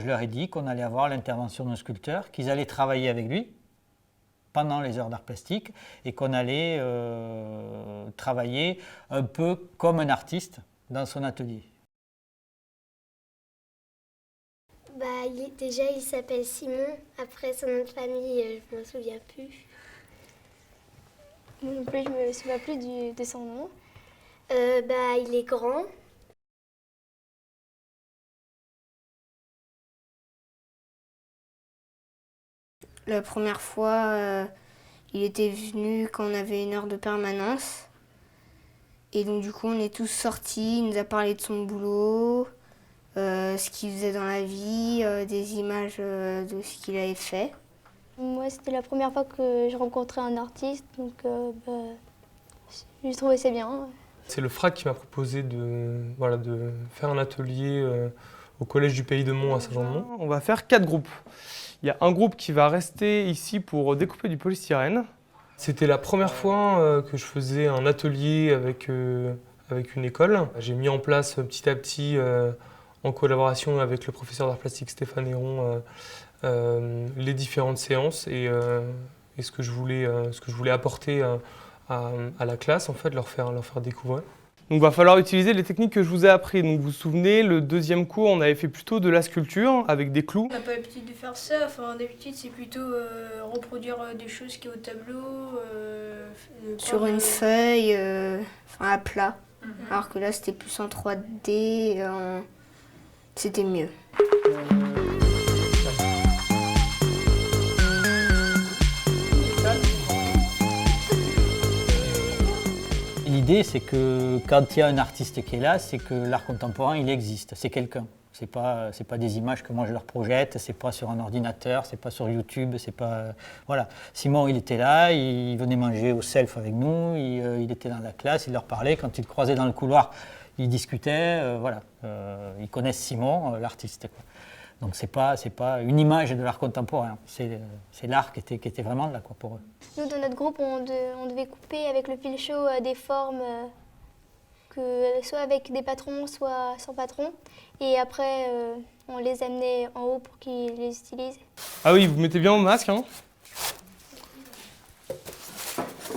Je leur ai dit qu'on allait avoir l'intervention d'un sculpteur, qu'ils allaient travailler avec lui pendant les heures d'art plastique et qu'on allait travailler un peu comme un artiste dans son atelier. Déjà, il s'appelle Simon. Après, son nom de famille, je ne m'en souviens plus. Moi non plus, je me souviens plus de son nom. Il est grand. La première fois, il était venu quand on avait une heure de permanence. Et donc du coup, on est tous sortis, il nous a parlé de son boulot, ce qu'il faisait dans la vie, des images de ce qu'il avait fait. Moi, c'était la première fois que je rencontrais un artiste, donc j'ai trouvé ça bien. C'est le FRAC qui m'a proposé de faire un atelier au Collège du Pays de Mont à Saint-Jean-de-Mont. On va faire 4 groupes. Il y a un groupe qui va rester ici pour découper du polystyrène. C'était la première fois que je faisais un atelier avec une école. J'ai mis en place petit à petit, en collaboration avec le professeur d'art plastique Stéphane Héron, les différentes séances et ce que je voulais apporter à la classe, en fait, leur faire découvrir. Donc il va falloir utiliser les techniques que je vous ai apprises. Donc vous vous souvenez, le deuxième cours, on avait fait plutôt de la sculpture avec des clous. On n'a pas l'habitude de faire ça. Enfin, d'habitude, c'est plutôt reproduire des choses qui est au tableau. Sur une feuille, à plat. Alors que là, c'était plus en 3D, c'était mieux. L'idée, c'est que quand il y a un artiste qui est là, c'est que l'art contemporain, il existe, c'est quelqu'un. C'est pas des images que moi je leur projette, c'est pas sur un ordinateur, c'est pas sur YouTube, c'est pas... Voilà. Simon, il était là, il venait manger au self avec nous, il était dans la classe, il leur parlait, quand ils le croisaient dans le couloir, ils discutaient, voilà. Ils connaissent Simon, l'artiste, quoi. Donc c'est pas une image de l'art contemporain, c'est l'art qui était vraiment là, quoi, pour eux. Nous, dans notre groupe, on devait couper avec le fil chaud des formes, soit avec des patrons, soit sans patron. Et après, on les amenait en haut pour qu'ils les utilisent. Ah oui, vous mettez bien vos masques, hein.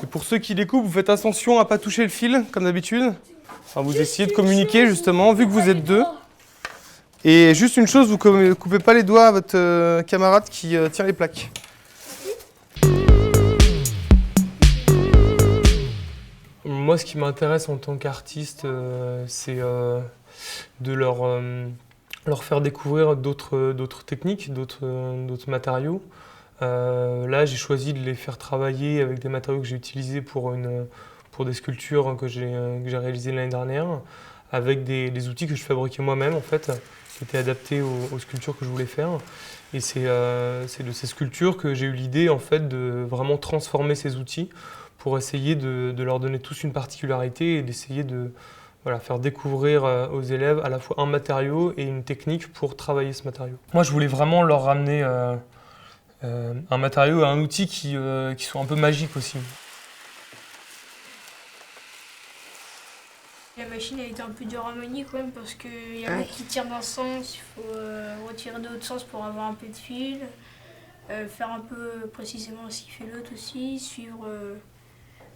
Et pour ceux qui découpent, vous faites attention à ne pas toucher le fil, comme d'habitude. Enfin, vous essayez de communiquer, justement, vu que vous êtes deux. Et juste une chose, vous ne coupez pas les doigts à votre camarade qui tient les plaques. Moi, ce qui m'intéresse en tant qu'artiste, c'est de leur faire découvrir d'autres techniques, d'autres matériaux. Là, j'ai choisi de les faire travailler avec des matériaux que j'ai utilisés pour des sculptures que j'ai réalisées l'année dernière, avec des outils que je fabriquais moi-même, en fait, qui étaient adaptés aux sculptures que je voulais faire. Et c'est de ces sculptures que j'ai eu l'idée, en fait, de vraiment transformer ces outils pour essayer de leur donner tous une particularité et d'essayer de faire découvrir aux élèves à la fois un matériau et une technique pour travailler ce matériau. Moi, je voulais vraiment leur ramener un matériau et un outil qui sont un peu magiques aussi. La machine a été un peu dure à manier quand même parce qu'il y a l'autre qui tire d'un sens, il faut retirer de l'autre sens pour avoir un peu de fil, faire un peu précisément ce qu'il fait l'autre aussi, suivre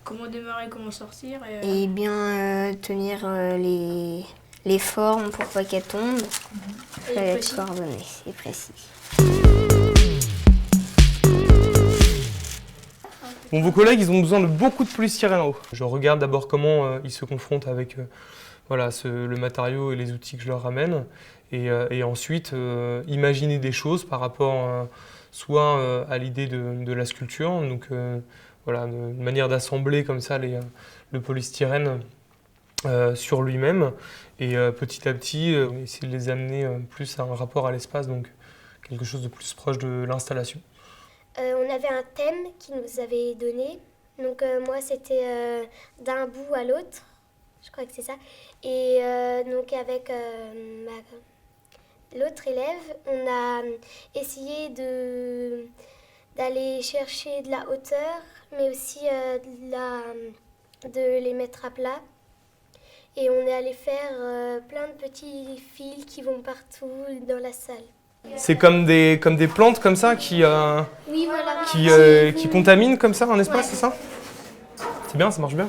comment démarrer, comment sortir. Et bien tenir les formes pour pas qu'elles tombent. Il faut être coordonné et précis. Bon, vos collègues, ils ont besoin de beaucoup de polystyrène en haut. Je regarde d'abord comment ils se confrontent avec le matériau et les outils que je leur ramène. Et ensuite, imaginer des choses par rapport soit à l'idée de la sculpture, donc une manière d'assembler comme ça le polystyrène sur lui-même. Et petit à petit, essayer de les amener plus à un rapport à l'espace, donc quelque chose de plus proche de l'installation. On avait un thème qui nous avait donné. Donc moi, c'était d'un bout à l'autre. Je crois que c'est ça. Et donc avec l'autre élève, on a essayé d'aller chercher de la hauteur, mais aussi de les mettre à plat. Et on est allé faire plein de petits fils qui vont partout dans la salle. C'est comme des plantes comme ça qui Oui, voilà. qui contaminent comme ça un espace, Ouais. c'est ça? C'est bien, ça marche bien.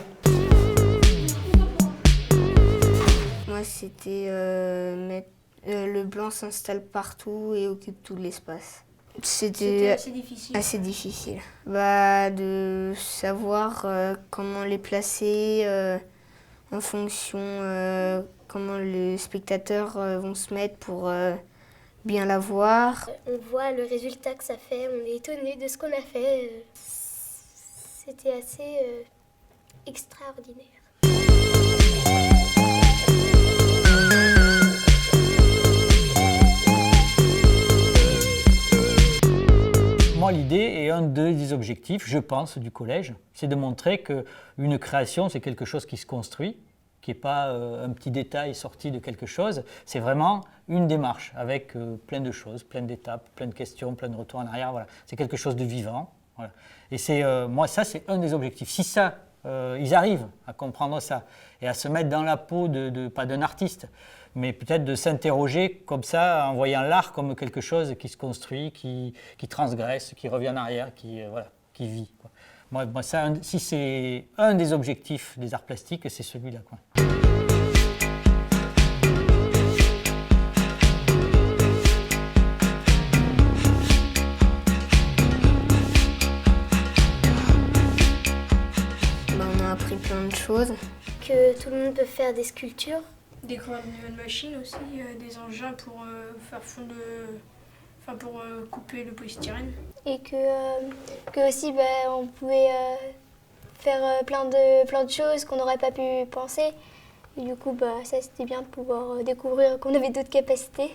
Moi, c'était le blanc s'installe partout et occupe tout l'espace. C'était C'était assez difficile. assez difficile. Bah, de savoir comment les placer en fonction comment les spectateurs vont se mettre pour bien la voir. On voit le résultat que ça fait, on est étonné de ce qu'on a fait. C'était assez extraordinaire. Moi, l'idée et un des objectifs, je pense, du collège, c'est de montrer qu'une création, c'est quelque chose qui se construit, qui n'est pas un petit détail sorti de quelque chose. C'est vraiment une démarche avec plein de choses, plein d'étapes, plein de questions, plein de retours en arrière. Voilà. C'est quelque chose de vivant. Voilà. Et c'est moi, ça, c'est un des objectifs. Si ça, ils arrivent à comprendre ça et à se mettre dans la peau pas d'un artiste, mais peut-être de s'interroger comme ça en voyant l'art comme quelque chose qui se construit, qui transgresse, qui revient en arrière, qui vit, quoi. Moi ça, si c'est un des objectifs des arts plastiques, c'est celui-là, quoi. Bah, on a appris plein de choses. Que tout le monde peut faire des sculptures. Découvrir de nouvelles machines aussi, des engins pour faire fondre, pour couper le polystyrène. Et que aussi on pouvait faire plein de choses qu'on n'aurait pas pu penser. Et du coup, ça c'était bien de pouvoir découvrir qu'on avait d'autres capacités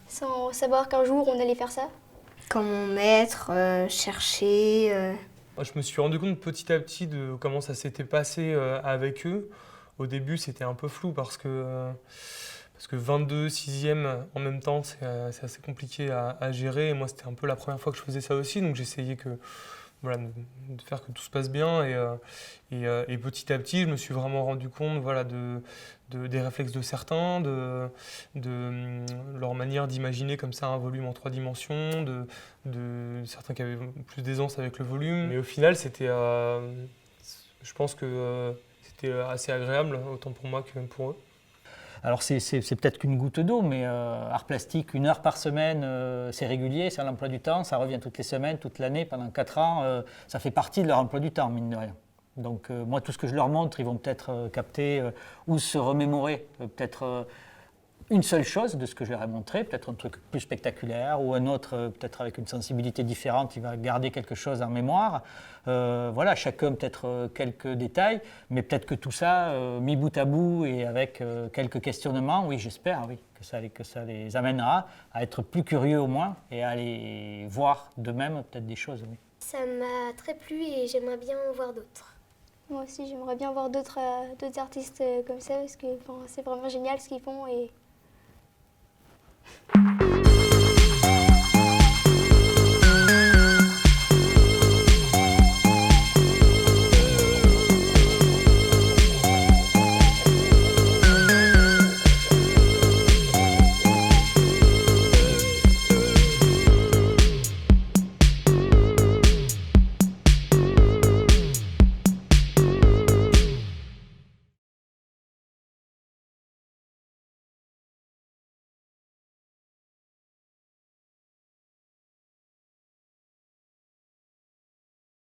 sans savoir qu'un jour on allait faire ça. Comment mettre, chercher. Moi, je me suis rendu compte petit à petit de comment ça s'était passé avec eux. Au début, c'était un peu flou parce que 22 6e en même temps, c'est assez compliqué à gérer. Et moi, c'était un peu la première fois que je faisais ça aussi, donc j'essayais de faire que tout se passe bien. Et petit à petit, je me suis vraiment rendu compte des réflexes de certains, de leur manière d'imaginer comme ça un volume en 3 dimensions, de certains qui avaient plus d'aisance avec le volume. Mais au final, je pense que c'était assez agréable, autant pour moi que pour eux. Alors c'est peut-être qu'une goutte d'eau, mais art plastique, 1 heure par semaine, c'est régulier, c'est à l'emploi du temps, ça revient toutes les semaines, toute l'année, pendant 4 ans, ça fait partie de leur emploi du temps, mine de rien. Donc moi, tout ce que je leur montre, ils vont peut-être capter ou se remémorer peut-être une seule chose de ce que je leur ai montré, peut-être un truc plus spectaculaire, ou un autre peut-être avec une sensibilité différente, il va garder quelque chose en mémoire. Voilà, chacun peut-être quelques détails, mais peut-être que tout ça, mis bout à bout et avec quelques questionnements, oui, j'espère, oui, que ça les amènera à être plus curieux au moins et à aller voir d'eux-mêmes peut-être des choses, oui. Ça m'a très plu et j'aimerais bien en voir d'autres. Moi aussi, j'aimerais bien voir d'autres artistes comme ça parce que c'est vraiment génial ce qu'ils font et